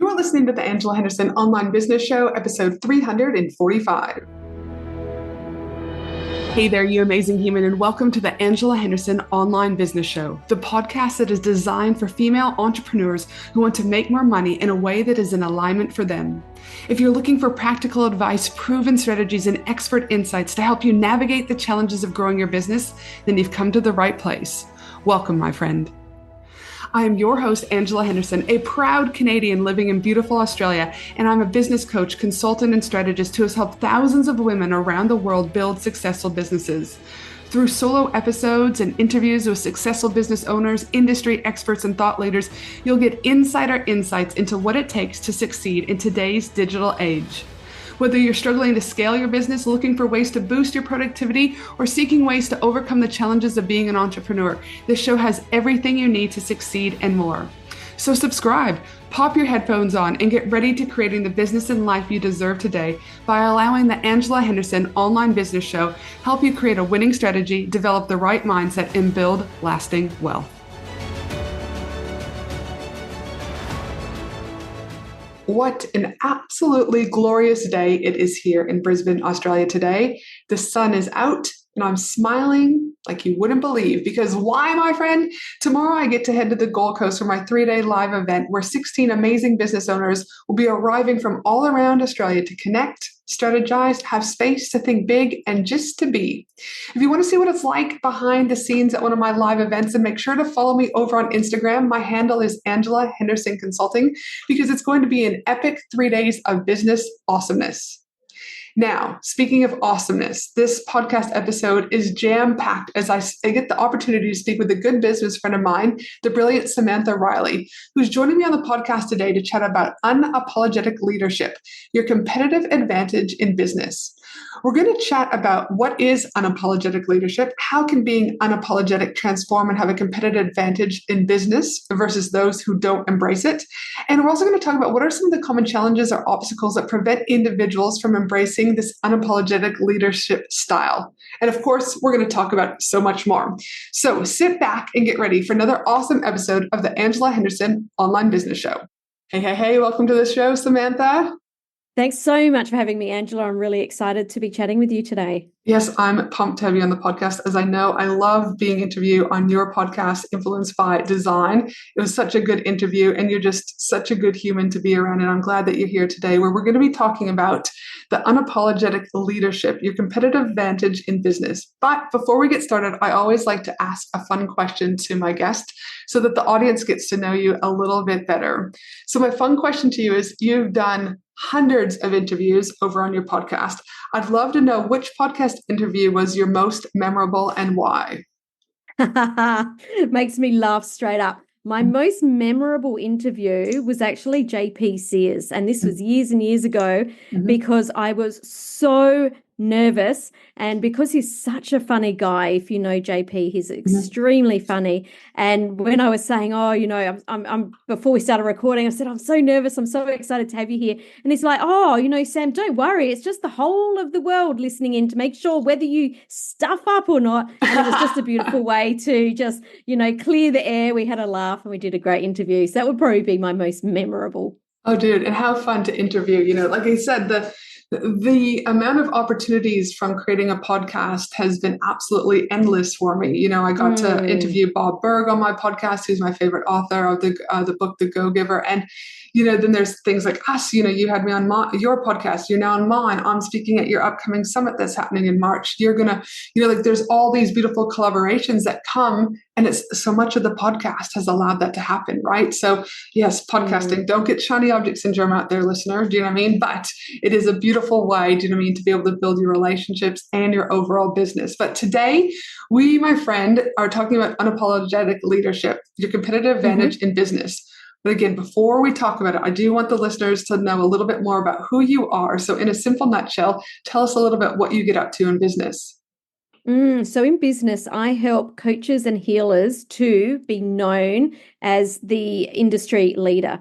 You're listening to the Angela Henderson Online Business Show, episode 345. Hey there, you amazing human, and welcome to the Angela Henderson Online Business Show, the podcast that is designed for female entrepreneurs who want to make more money in a way that is in alignment for them. If you're looking for practical advice, proven strategies, and expert insights to help you navigate the challenges of growing your business, then you've come to the right place. Welcome, my friend. I am your host, Angela Henderson, a proud Canadian living in beautiful Australia, and I'm a business coach, consultant, and strategist who has helped thousands of women around the world build successful businesses. Through solo episodes and interviews with successful business owners, industry experts, and thought leaders, you'll get insider insights into what it takes to succeed in today's digital age. Whether you're struggling to scale your business, looking for ways to boost your productivity, or seeking ways to overcome the challenges of being an entrepreneur, this show has everything you need to succeed and more. So subscribe, pop your headphones on, and get ready to creating the business and life you deserve today by allowing the Angela Henderson Online Business Show help you create a winning strategy, develop the right mindset, and build lasting wealth. What an absolutely glorious day it is here in Brisbane, Australia today. The sun is out and I'm smiling like you wouldn't believe, because why, my friend? Tomorrow I get to head to the Gold Coast for my 3-day live event where 16 amazing business owners will be arriving from all around Australia to connect, strategize, have space to think big, and just to be. If you want to see what it's like behind the scenes at one of my live events, then make sure to follow me over on Instagram. My handle is Angela Henderson Consulting, because it's going to be an epic 3 days of business awesomeness. Now, speaking of awesomeness, this podcast episode is jam-packed as I get the opportunity to speak with a good business friend of mine, the brilliant Samantha Riley, who's joining me on the podcast today to chat about unapologetic leadership, your competitive advantage in business. We're going to chat about what is unapologetic leadership, how can being unapologetic transform and have a competitive advantage in business versus those who don't embrace it. And we're also going to talk about what are some of the common challenges or obstacles that prevent individuals from embracing this unapologetic leadership style. And of course, we're going to talk about so much more. So sit back and get ready for another awesome episode of the Angela Henderson Online Business Show. Hey, welcome to the show, Samantha. Thanks so much for having me, Angela. I'm really excited to be chatting with you today. Yes, I'm pumped to have you on the podcast. As I know, I love being interviewed on your podcast, Influenced by Design. It was such a good interview, and you're just such a good human to be around. And I'm glad that you're here today, where we're going to be talking about the unapologetic leadership, your competitive advantage in business. But before we get started, I always like to ask a fun question to my guest so that the audience gets to know you a little bit better. So my fun question to you is, you've done hundreds of interviews over on your podcast. I'd love to know which podcast interview was your most memorable and why. It makes me laugh straight up. My most memorable interview was actually JP Sears, and this was years and years ago because I was so nervous, and because he's such a funny guy. If you know JP, he's extremely funny. And when I was saying, I'm before we started recording, I said, I'm so nervous, I'm so excited to have you here. And he's like, Sam, don't worry, it's just the whole of the world listening in to make sure whether you stuff up or not. And it was just a beautiful way to just, clear the air. We had a laugh and we did a great interview. So that would probably be my most memorable. Oh, dude, and how fun to interview. Like I said, the amount of opportunities from creating a podcast has been absolutely endless for me. I got to interview Bob Berg on my podcast, who's my favorite author of the book, The Go-Giver. And, then there's things like us, you had me on your podcast, you're now on mine. I'm speaking at your upcoming summit that's happening in March. You're going to, there's all these beautiful collaborations that come, and it's so much of the podcast has allowed that to happen, right? So yes, podcasting, don't get shiny object syndrome out there, listener. Do you know what I mean? But it is a beautiful way, do you know what I mean, to be able to build your relationships and your overall business. But today, we, my friend, are talking about unapologetic leadership, your competitive advantage in business. But again, before we talk about it, I do want the listeners to know a little bit more about who you are. So in a simple nutshell, tell us a little bit what you get up to in business. So in business, I help coaches and healers to be known as the industry leader.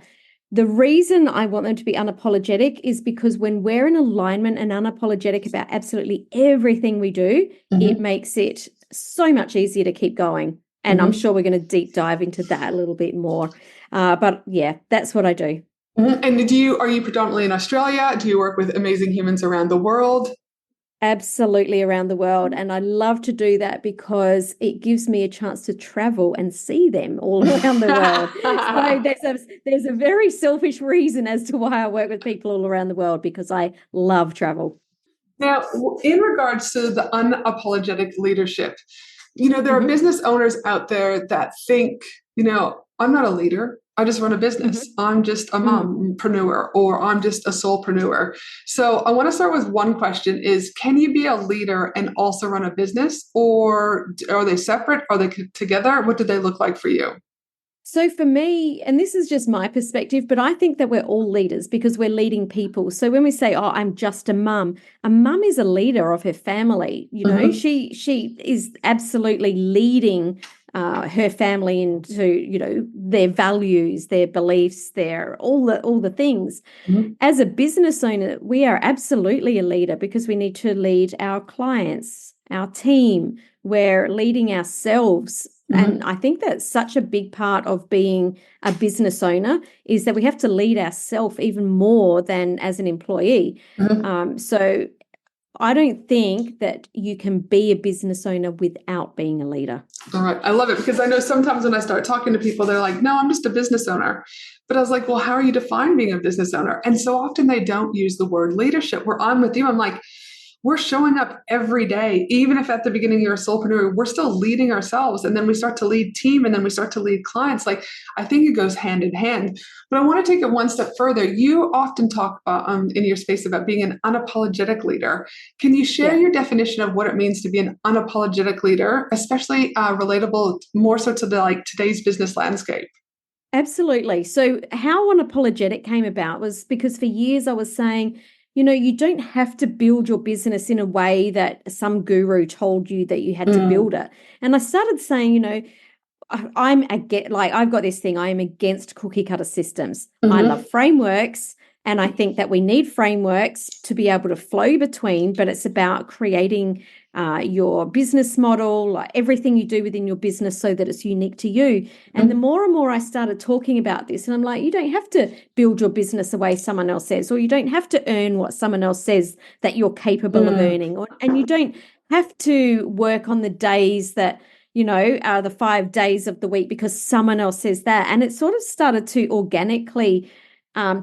The reason I want them to be unapologetic is because when we're in alignment and unapologetic about absolutely everything we do, it makes it so much easier to keep going. And I'm sure we're going to deep dive into that a little bit more. But yeah, that's what I do. And are you predominantly in Australia? Do you work with amazing humans around the world? Absolutely around the world. And I love to do that because it gives me a chance to travel and see them all around the world. So there's a very selfish reason as to why I work with people all around the world, because I love travel. Now, in regards to the unapologetic leadership, there are Hmm. business owners out there that think, I'm not a leader. I just run a business. Hmm. I'm just a mompreneur, or I'm just a solopreneur. So I want to start with one question is, can you be a leader and also run a business, or are they separate? Are they together? What do they look like for you? So for me, and this is just my perspective, but I think that we're all leaders because we're leading people. So when we say, "Oh, I'm just a mum is a leader of her family." Mm-hmm. She is absolutely leading her family into their values, their beliefs, their all the things. Mm-hmm. As a business owner, we are absolutely a leader because we need to lead our clients, our team. We're leading ourselves. And Mm-hmm. I think that's such a big part of being a business owner, is that we have to lead ourselves even more than as an employee. Mm-hmm. So I don't think that you can be a business owner without being a leader. All right. I love it, because I know sometimes when I start talking to people, they're like, no, I'm just a business owner. But I was like, well, how are you defining being a business owner? And so often they don't use the word leadership. Where I'm with you, I'm like, we're showing up every day. Even if at the beginning you're a solopreneur, we're still leading ourselves. And then we start to lead team, and then we start to lead clients. Like, I think it goes hand in hand. But I want to take it one step further. You often talk about, in your space, about being an unapologetic leader. Can you share Yeah. your definition of what it means to be an unapologetic leader, especially relatable more so to the today's business landscape? Absolutely. So, how Unapologetic came about was because for years I was saying, you don't have to build your business in a way that some guru told you that you had to Mm, build it. And I started saying, I'm against, like, I've got this thing, I am against cookie cutter systems. I love mhm, frameworks. And I think that we need frameworks to be able to flow between, but it's about creating your business model, like everything you do within your business so that it's unique to you. And the mhm, more and more I started talking about this, and I'm like, you don't have to build your business the way someone else says, or you don't have to earn what someone else says that you're capable of mm, earning, and you don't have to work on the days that the 5 days of the week because someone else says that. And it sort of started to organically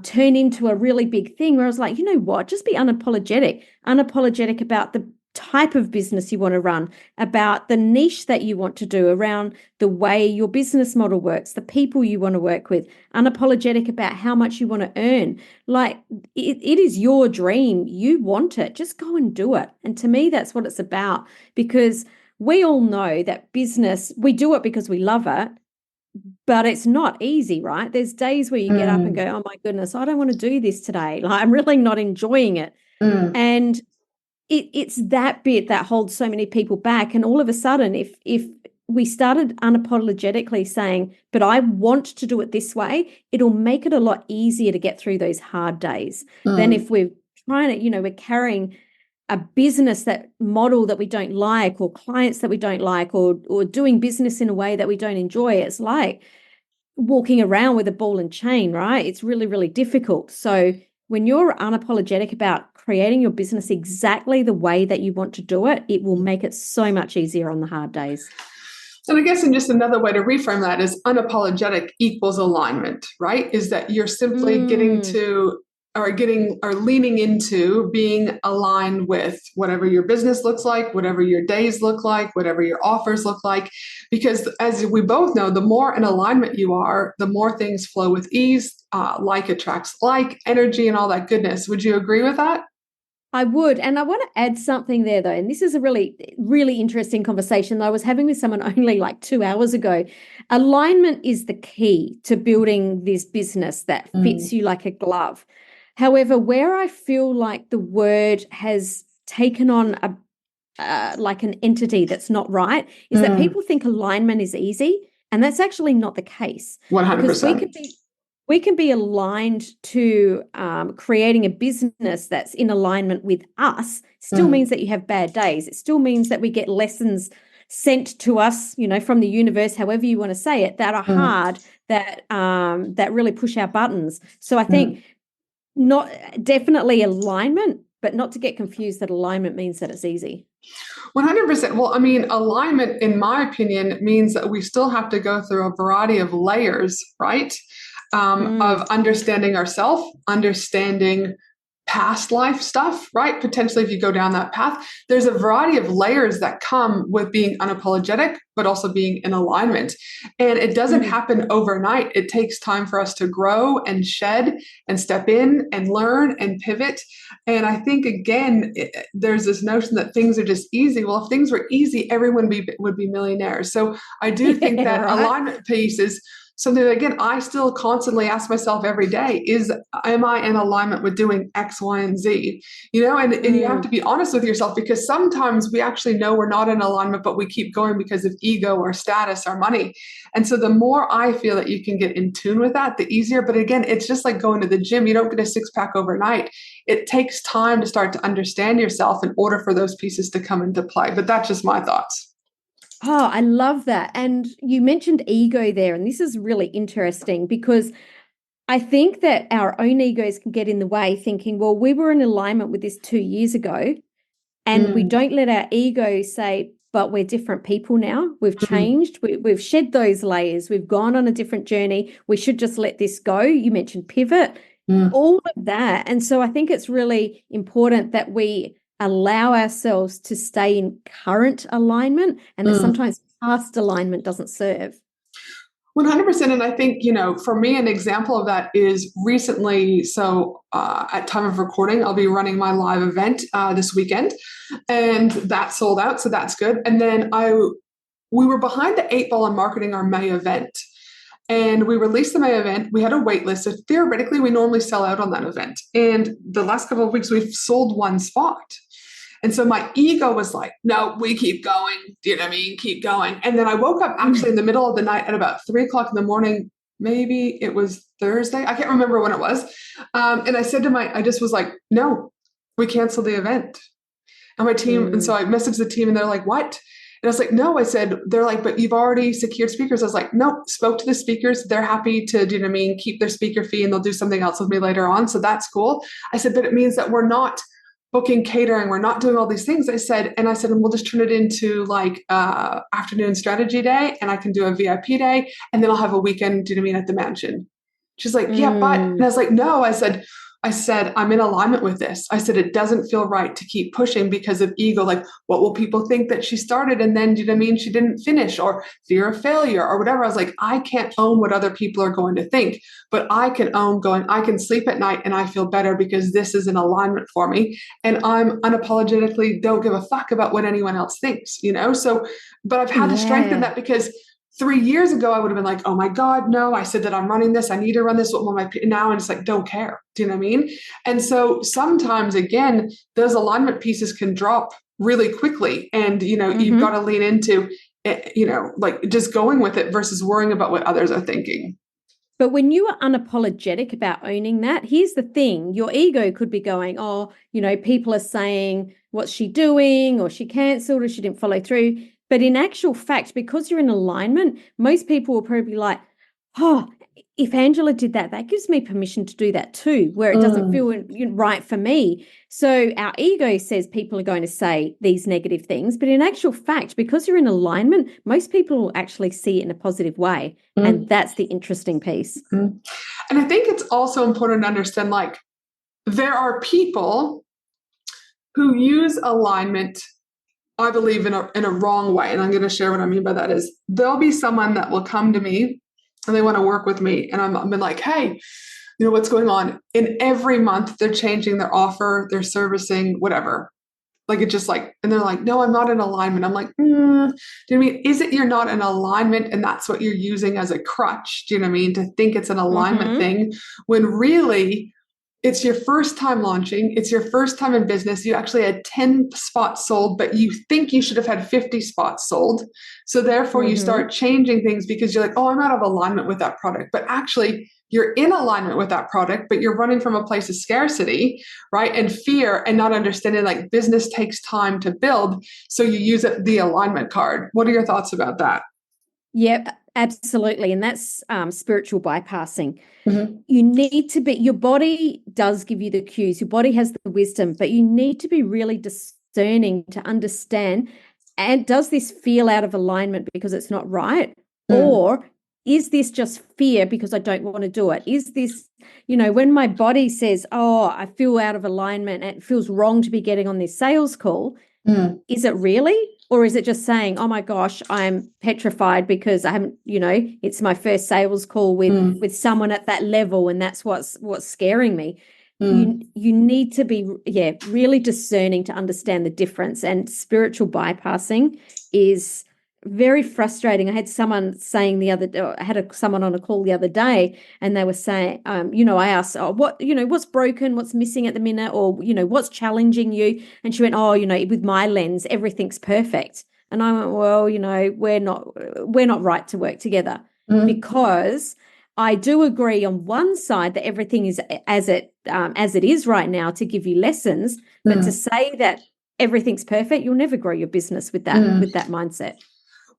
turn into a really big thing where I was like, you know what, just be unapologetic about the type of business you want to run, about the niche that you want to do, around the way your business model works, the people you want to work with, unapologetic about how much you want to earn. Like, it is your dream. You want it. Just go and do it. And to me, that's what it's about, because we all know that business, we do it because we love it, but it's not easy, right? There's days where you get up and mm, go, oh my goodness, I don't want to do this today. Like, I'm really not enjoying it. mm, And it's that bit that holds so many people back. And all of a sudden, if we started unapologetically saying, but I want to do it this way, it'll make it a lot easier to get through those hard days than mm, if we're trying to, we're carrying a business that model that we don't like, or clients that we don't like, or doing business in a way that we don't enjoy. It's like walking around with a ball and chain, right? It's really, really difficult. So when you're unapologetic about creating your business exactly the way that you want to do it, it will make it so much easier on the hard days. And I guess in just another way to reframe that is unapologetic equals alignment, right? Is that you're simply getting Mm, to or leaning into being aligned with whatever your business looks like, whatever your days look like, whatever your offers look like. Because as we both know, the more in alignment you are, the more things flow with ease, like attracts like, energy, and all that goodness. Would you agree with that? I would. And I want to add something there, though. And this is a really, really interesting conversation that I was having with someone only like 2 hours ago. Alignment is the key to building this business that Mm, fits you like a glove. However, where I feel like the word has taken on a like an entity that's not right is that mm, people think alignment is easy, and that's actually not the case, because 100%. we can be aligned to creating a business that's in alignment with us. Still Mm, means that you have bad days. It still means that we get lessons sent to us, from the universe, however you want to say it, that are mm, hard, that really push our buttons. So I think not definitely alignment, but not to get confused that alignment means that it's easy. 100%. Well, I mean, alignment, in my opinion, means that we still have to go through a variety of layers, right? Of understanding ourselves, understanding past life stuff, right? Potentially, if you go down that path, there's a variety of layers that come with being unapologetic, but also being in alignment. And it doesn't happen overnight. It takes time for us to grow and shed and step in and learn and pivot. And I think, again, there's this notion that things are just easy. Well, if things were easy, everyone would be millionaires. So I do think that alignment piece is something that, again, I still constantly ask myself every day is, am I in alignment with doing X, Y, and Z? And you have to be honest with yourself, because sometimes we actually know we're not in alignment, but we keep going because of ego or status or money. And so the more I feel that you can get in tune with that, the easier. But again, it's just like going to the gym. You don't get a six-pack overnight. It takes time to start to understand yourself in order for those pieces to come into play. But that's just my thoughts. Oh, I love that. And you mentioned ego there, and this is really interesting because I think that our own egos can get in the way, thinking, well, we were in alignment with this 2 years ago, and we don't let our ego say, but we're different people now. We've changed. We've shed those layers. We've gone on a different journey. We should just let this go. You mentioned pivot, all of that. And so I think it's really important that we allow ourselves to stay in current alignment, and that sometimes past alignment doesn't serve. 100%. And I think, for me, an example of that is recently. So at time of recording, I'll be running my live event this weekend, and that sold out. So that's good. And then we were behind the 8 ball on marketing our May event. And we released the May event. We had a wait list. So theoretically, we normally sell out on that event. And the last couple of weeks, we've sold 1 spot. And so my ego was like, no, we keep going. Do you know what I mean? Keep going. And then I woke up actually in the middle of the night at about 3:00 in the morning. Maybe it was Thursday. I can't remember when it was. And I said I just was like, no, we canceled the event. And my team, and so I messaged the team and they're like, what? And I was like, no, I said, they're like, but you've already secured speakers. I was like, no, spoke to the speakers. They're happy to, do you know what I mean, keep their speaker fee, and they'll do something else with me later on. So that's cool. I said, but it means that we're not booking catering. We're not doing all these things. I said, and we'll just turn it into like afternoon strategy day, and I can do a VIP day, and then I'll have a weekend, do you know what I mean, at the mansion. She's like, yeah, but, and I was like, no, I said, I'm in alignment with this. I said, it doesn't feel right to keep pushing because of ego. Like, what will people think that she started and then, do you know what I mean, she didn't finish, or fear of failure or whatever. I was like, I can't own what other people are going to think, but I can own I can sleep at night and I feel better because this is an alignment for me. And I'm unapologetically don't give a fuck about what anyone else thinks, So, but I've had to strengthen that, because 3 years ago, I would have been like, oh my God, no, I said that I'm running this. I need to run this. What will my, now I'm just like, don't care. Do you know what I mean? And so sometimes, again, those alignment pieces can drop really quickly. And, you've got to lean into, like just going with it versus worrying about what others are thinking. But when you are unapologetic about owning that, here's the thing, your ego could be going, oh, people are saying, what's she doing? Or she canceled, or she didn't follow through. But in actual fact, because you're in alignment, most people will probably be like, oh, if Angela did that, that gives me permission to do that too, where it doesn't feel right for me. So our ego says people are going to say these negative things. But in actual fact, because you're in alignment, most people will actually see it in a positive way. And that's the interesting piece. And I think it's also important to understand, like, there are people who use alignment, I believe, in a wrong way. And I'm going to share what I mean by that is there'll be someone that will come to me and they want to work with me. And I'm like, hey, what's going on? And every month they're changing their offer, their servicing, whatever. Like, it's just like, and they're like, no, I'm not in alignment. I'm like, do you know what I mean? Is it you're not in alignment and that's what you're using as a crutch? Do you know what I mean? To think it's an alignment thing, when really it's your first time launching. It's your first time in business. You actually had 10 spots sold, but you think you should have had 50 spots sold. So therefore you start changing things because you're like, oh, I'm out of alignment with that product. But actually you're in alignment with that product, but you're running from a place of scarcity, right? And fear, and not understanding like business takes time to build. So you use the alignment card. What are your thoughts about that? Yep. Absolutely. And that's spiritual bypassing. Mm-hmm. You need to be, your body does give you the cues, your body has the wisdom, but you need to be really discerning to understand, and does this feel out of alignment because it's not right? Mm, Or is this just fear because I don't want to do it? Is this, when my body says, oh, I feel out of alignment and it feels wrong to be getting on this sales call, mm, is it really? Or is it just saying, oh my gosh, I'm petrified because I haven't, it's my first sales call with mm, with someone at that level, and that's what's scaring me. mm. You need to be, really discerning to understand the difference. And spiritual bypassing is very frustrating. I had someone saying someone on a call the other day, and they were saying, I asked, oh, what's broken, what's missing at the minute, or what's challenging you? And she went, oh, with my lens, everything's perfect. And I went, well, we're not right to work together, Mm, because I do agree on one side that everything is as it is right now to give you lessons, but to mm, say that everything's perfect, you'll never grow your business with that mm. mindset.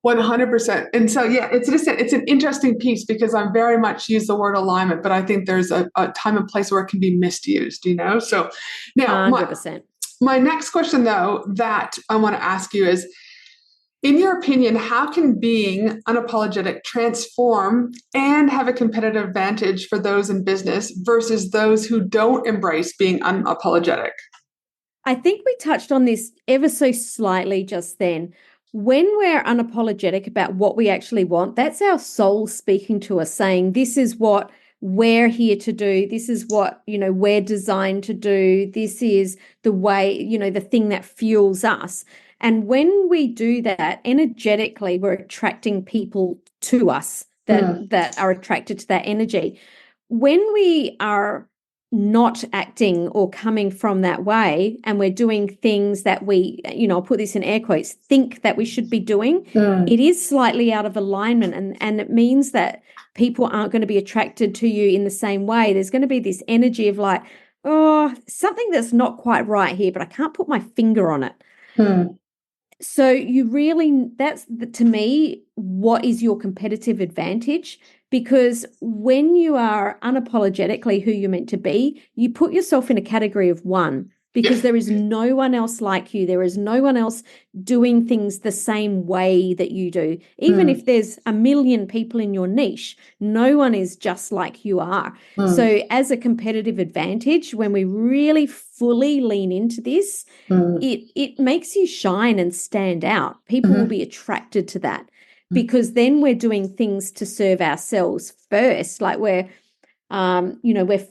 100%. And so, yeah, it's an interesting piece because I very much use the word alignment, but I think there's a time and place where it can be misused, So now 100%. my next question though, that I want to ask you is, in your opinion, how can being unapologetic transform and have a competitive advantage for those in business versus those who don't embrace being unapologetic? I think we touched on this ever so slightly just then. When we're unapologetic about what we actually want, that's our soul speaking to us, saying, this is what we're here to do. This is what, we're designed to do. This is the way, the thing that fuels us. And when we do that energetically, we're attracting people to us that are attracted to that energy. When we are not acting or coming from that way, and we're doing things that we, I'll put this in air quotes, think that we should be doing, it is slightly out of alignment, and it means that people aren't going to be attracted to you in the same way. There's going to be this energy of like, oh, something that's not quite right here, but I can't put my finger on it. Mm, So that's to me, what is your competitive advantage? Because when you are unapologetically who you're meant to be, you put yourself in a category of one, because there is no one else like you. There is no one else doing things the same way that you do. Even if there's a million people in your niche, no one is just like you are. So as a competitive advantage, when we really fully lean into this, it makes you shine and stand out. People will be attracted to that, because then we're doing things to serve ourselves first. Like we're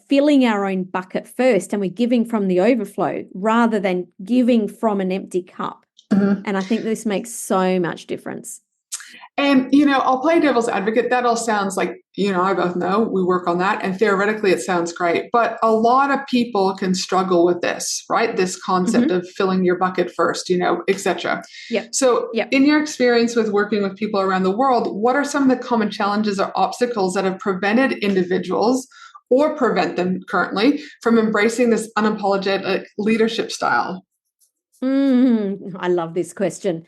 filling our own bucket first, and we're giving from the overflow rather than giving from an empty cup. And I think this makes so much difference. And, I'll play devil's advocate. That all sounds like, I both know we work on that. And theoretically, it sounds great. But a lot of people can struggle with this, right? This concept of filling your bucket first, et cetera. Yep. So Yep. in your experience with working with people around the world, what are some of the common challenges or obstacles that have prevented individuals or prevent them currently from embracing this unapologetic leadership style? I love this question.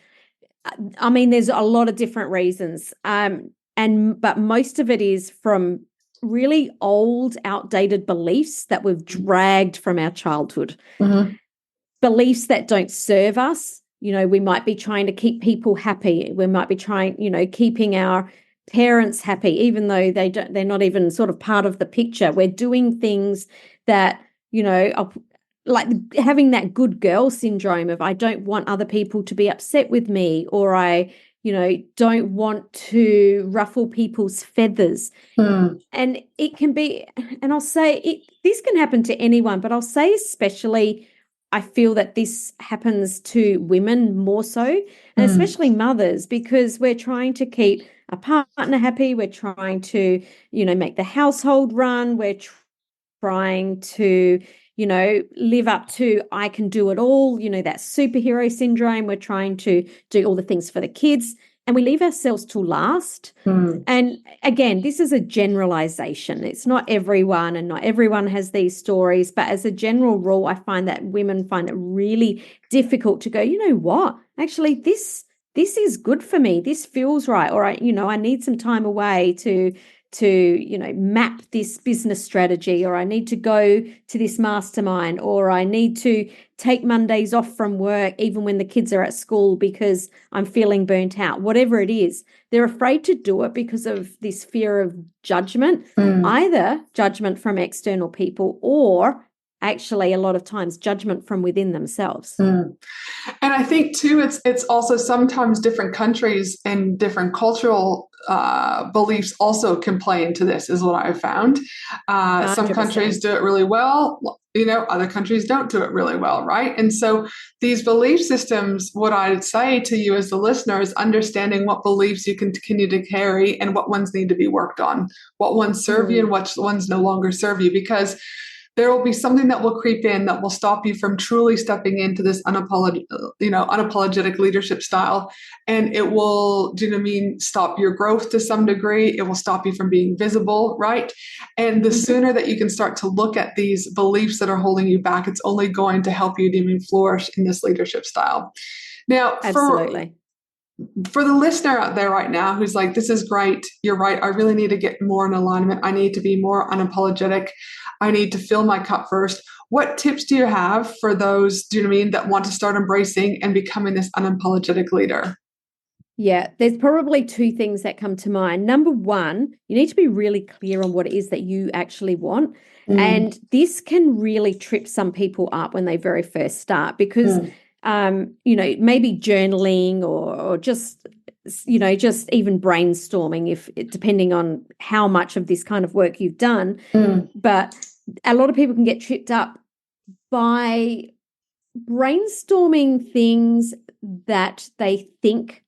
I mean, there's a lot of different reasons, but most of it is from really old, outdated beliefs that we've dragged from our childhood. Beliefs that don't serve us. We might be trying to keep people happy. We might be trying, keeping our parents happy, even though they're not even sort of part of the picture. We're doing things that, like having that good girl syndrome of, I don't want other people to be upset with me, or I, don't want to ruffle people's feathers. And it can be, and I'll say this can happen to anyone, but I'll say especially, I feel that this happens to women more so, and especially mothers, because we're trying to keep a partner happy. We're trying to, make the household run. We're trying to, live up to, I can do it all, that superhero syndrome. We're trying to do all the things for the kids, and we leave ourselves till last. And again, this is a generalization. It's not everyone, and not everyone has these stories, but as a general rule, I find that women find it really difficult to go, you know what, actually this this is good for me. This feels right. Or I need some time away to map this business strategy, or I need to go to this mastermind, or I need to take Mondays off from work, even when the kids are at school, because I'm feeling burnt out. Whatever it is, they're afraid to do it because of this fear of judgment, either judgment from external people or actually a lot of times judgment from within themselves. And I think too, it's also sometimes different countries and different cultural beliefs also can play into this, is what I've found. Some countries do it really well, other countries don't do it really well, right? And so these belief systems, what I'd say to you as the listener is understanding what beliefs you can continue to carry and what ones need to be worked on, what ones serve you and what ones no longer serve you, because there will be something that will creep in that will stop you from truly stepping into this unapologetic leadership style. And it will, stop your growth to some degree. It will stop you from being visible, right? And the sooner that you can start to look at these beliefs that are holding you back, it's only going to help you flourish in this leadership style. Now, absolutely. For the listener out there right now who's like, this is great, you're right, I really need to get more in alignment, I need to be more unapologetic, I need to fill my cup first. What tips do you have for those, that want to start embracing and becoming this unapologetic leader? Yeah, there's probably two things that come to mind. Number one, you need to be really clear on what it is that you actually want. And this can really trip some people up when they very first start, because maybe journaling or just even brainstorming, depending on how much of this kind of work you've done. But a lot of people can get tripped up by brainstorming things that they think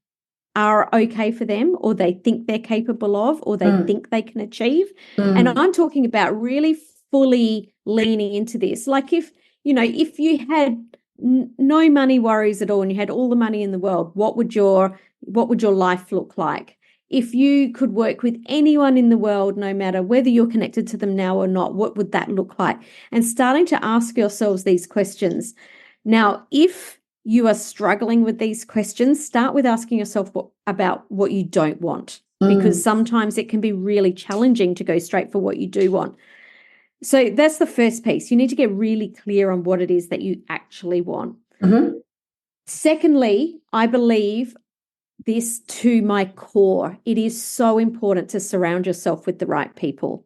are okay for them, or they think they're capable of, or they think they can achieve. And I'm talking about really fully leaning into this. Like if you had no money worries at all and you had all the money in the world, what would your life look like? If you could work with anyone in the world, no matter whether you're connected to them now or not, what would that look like? And starting to ask yourselves these questions. Now, if you are struggling with these questions, start with asking yourself about what you don't want, because sometimes it can be really challenging to go straight for what you do want. So that's the first piece. You need to get really clear on what it is that you actually want. Secondly, I believe this to my core, it is so important to surround yourself with the right people.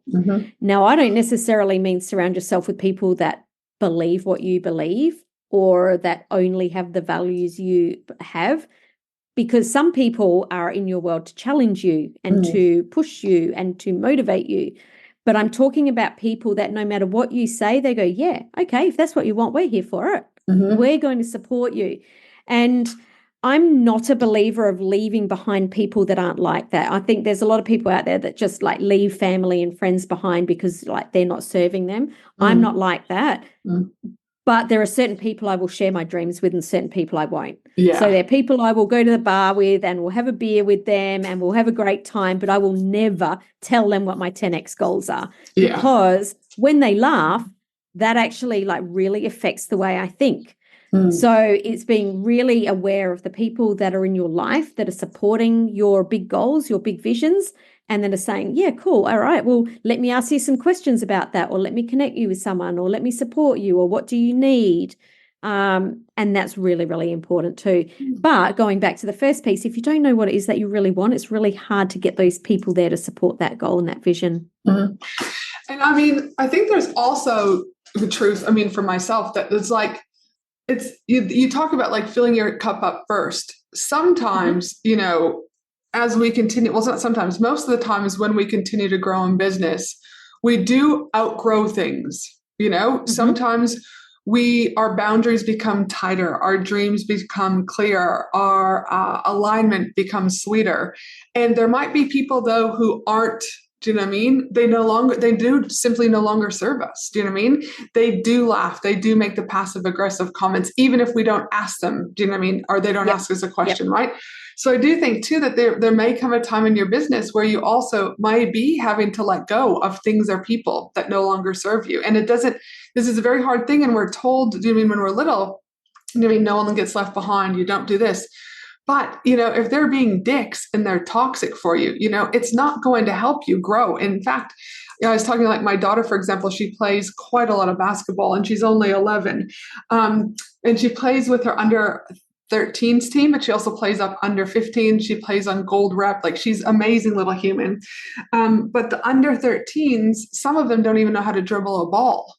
Now, I don't necessarily mean surround yourself with people that believe what you believe or that only have the values you have, because some people are in your world to challenge you and to push you and to motivate you. But I'm talking about people that no matter what you say, they go, yeah, okay, if that's what you want, we're here for it. We're going to support you. And I'm not a believer of leaving behind people that aren't like that. I think there's a lot of people out there that just like leave family and friends behind because like they're not serving them. I'm not like that. But there are certain people I will share my dreams with and certain people I won't. Yeah. So there are people I will go to the bar with and we'll have a beer with them and we'll have a great time, but I will never tell them what my 10X goals are. Yeah. Because when they laugh, that actually like really affects the way I think. So it's being really aware of the people that are in your life that are supporting your big goals, your big visions, and then are saying, yeah, cool, all right, well, let me ask you some questions about that, or let me connect you with someone, or let me support you, or what do you need? And that's really, really important too. But going back to the first piece, if you don't know what it is that you really want, it's really hard to get those people there to support that goal and that vision. And I mean, I think there's also the truth, for myself, that it's like, it's you talk about like filling your cup up first. Sometimes, as we continue, well, it's not sometimes, most of the time is when we continue to grow in business, we do outgrow things, sometimes our boundaries become tighter, our dreams become clearer, our alignment becomes sweeter. And there might be people though who aren't, do you know what I mean? They do simply no longer serve us. Do you know what I mean? They do laugh. They do make the passive aggressive comments, even if we don't ask them. Do you know what I mean? Or they don't ask us a question, right? So I do think too that there may come a time in your business where you also might be having to let go of things or people that no longer serve you. And this is a very hard thing. And we're told, do you know what I mean, when we're little, no one gets left behind. You don't do this. But, if they're being dicks and they're toxic for you, it's not going to help you grow. In fact, I was talking like my daughter, for example, she plays quite a lot of basketball and she's only 11. And she plays with her under 13s team, but she also plays up under 15. She plays on gold rep. Like she's amazing little human. But the under 13s, some of them don't even know how to dribble a ball.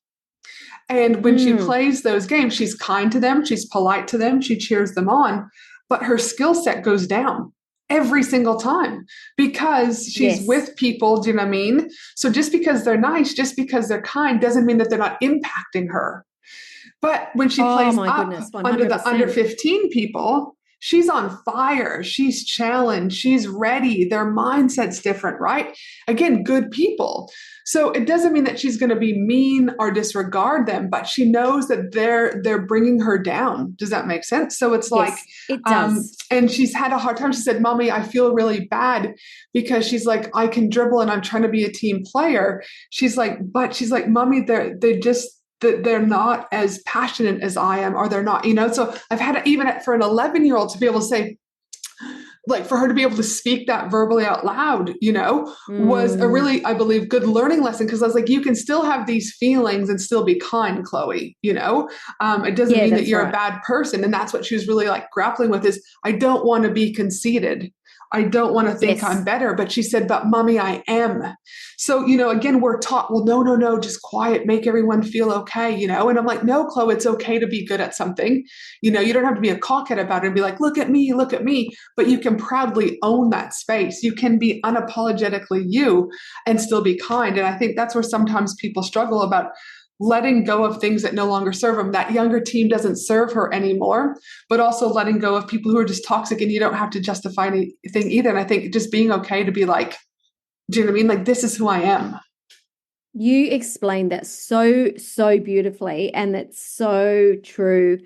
And when she plays those games, she's kind to them. She's polite to them. She cheers them on. But her skill set goes down every single time because she's with people. Do you know what I mean? So just because they're nice, just because they're kind, doesn't mean that they're not impacting her. But when she plays up under the under 15 people, she's on fire. She's challenged. She's ready. Their mindset's different, right? Again, good people. So it doesn't mean that she's going to be mean or disregard them, but she knows that they're bringing her down. Does that make sense? So it's like, it does. And she's had a hard time. She said, "Mommy, I feel really bad," because she's like, "I can dribble and I'm trying to be a team player." She's like, "Mommy, they're not as passionate as I am, or they're not, So I've had even for an 11-year-old to be able to say, like for her to be able to speak that verbally out loud, was a really, I believe, good learning lesson. Cause I was like, you can still have these feelings and still be kind, Chloe, it doesn't mean that you're a bad person. And that's what she was really like grappling with is I don't want to be conceited. I don't want to think I'm better. But she said, "But mommy, I am." So, again, we're taught, well, no, just quiet, make everyone feel okay, And I'm like, no, Chloe, it's okay to be good at something. You don't have to be a cockhead about it and be like, look at me, but you can proudly own that space. You can be unapologetically you and still be kind. And I think that's where sometimes people struggle about letting go of things that no longer serve them. That younger team doesn't serve her anymore, but also letting go of people who are just toxic, and you don't have to justify anything either. And I think just being okay to be like, do you know what I mean? Like, this is who I am. You explained that so beautifully, and that's so true.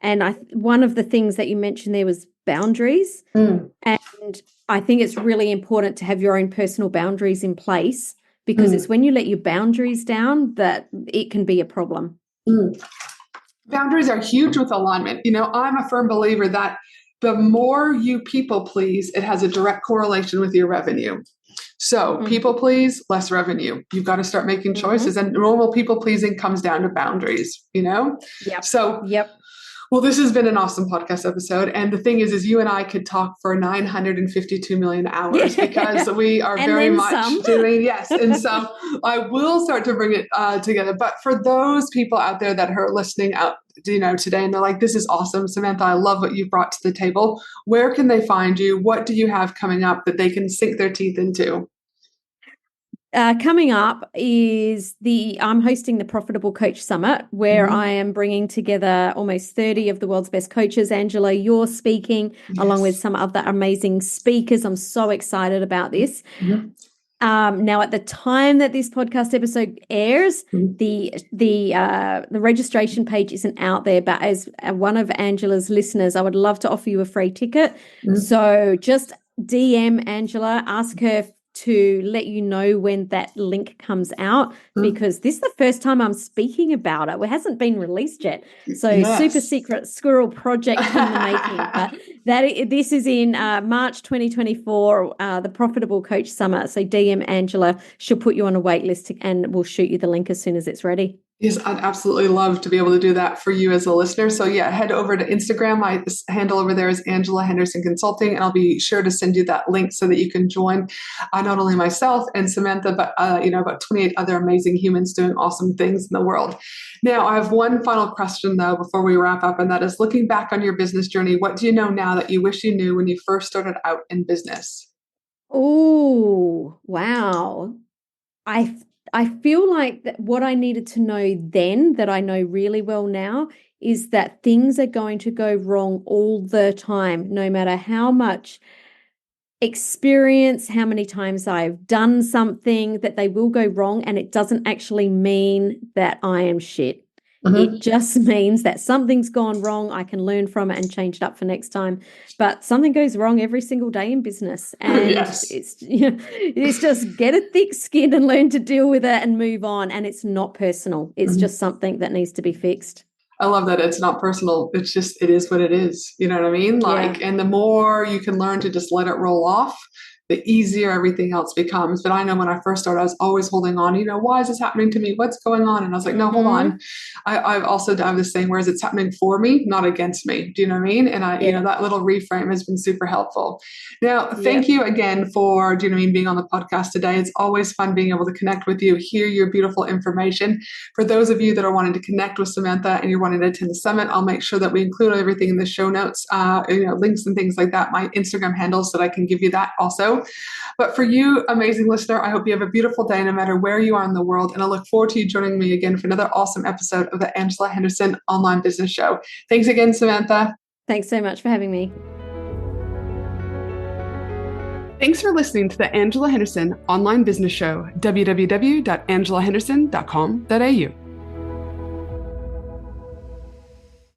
And one of the things that you mentioned there was boundaries. And I think it's really important to have your own personal boundaries in place, because it's when you let your boundaries down that it can be a problem. Boundaries are huge with alignment. I'm a firm believer that the more you people please, it has a direct correlation with your revenue. So people please, less revenue. You've got to start making choices. And normal people pleasing comes down to boundaries, Yep. So, well, this has been an awesome podcast episode. And the thing is you and I could talk for 952 million hours because we are very much doing, And so I will start to bring it together. But for those people out there that are listening out, today, and they're like, this is awesome, Samantha, I love what you brought to the table. Where can they find you? What do you have coming up that they can sink their teeth into? Coming up is I'm hosting the Profitable Coach Summit, where I am bringing together almost 30 of the world's best coaches. Angela, you're speaking along with some other amazing speakers. I'm so excited about this. Now, at the time that this podcast episode airs, the registration page isn't out there, but as one of Angela's listeners, I would love to offer you a free ticket. So just DM Angela, ask her to let you know when that link comes out, because this is the first time I'm speaking about it. It hasn't been released yet. So super secret squirrel project in the making. But this is in March 2024, the Profitable Coach Summit. So DM Angela, she'll put you on a wait list and we'll shoot you the link as soon as it's ready. Yes, I'd absolutely love to be able to do that for you as a listener. So head over to Instagram. My handle over there is Angela Henderson Consulting, and I'll be sure to send you that link so that you can join not only myself and Samantha, but about 28 other amazing humans doing awesome things in the world. Now, I have one final question though before we wrap up, and that is, looking back on your business journey, what do you know now that you wish you knew when you first started out in business? Oh, wow. I feel like that what I needed to know then that I know really well now is that things are going to go wrong all the time, no matter how much experience, how many times I've done something, that they will go wrong. And it doesn't actually mean that I am shit. It just means that something's gone wrong. I can learn from it and change it up for next time. But something goes wrong every single day in business. And it's just get a thick skin and learn to deal with it and move on. And it's not personal. It's just something that needs to be fixed. I love that it's not personal. It's just, it is what it is. You know what I mean? Yeah. Like, and the more you can learn to just let it roll off, the easier everything else becomes. But I know when I first started, I was always holding on, why is this happening to me? What's going on? And I was like, no, hold Mm-hmm. on. I've also done this thing, whereas it's happening for me, not against me. Do you know what I mean? And Yeah. that little reframe has been super helpful. Now, thank Yep. you again for, do you know what I mean, being on the podcast today. It's always fun being able to connect with you, hear your beautiful information. For those of you that are wanting to connect with Samantha and you're wanting to attend the summit, I'll make sure that we include everything in the show notes, links and things like that, my Instagram handles, so that I can give you that also. But for you, amazing listener, I hope you have a beautiful day no matter where you are in the world. And I look forward to you joining me again for another awesome episode of the Angela Henderson Online Business Show. Thanks again, Samantha. Thanks so much for having me. Thanks for listening to the Angela Henderson Online Business Show, www.angelahenderson.com.au.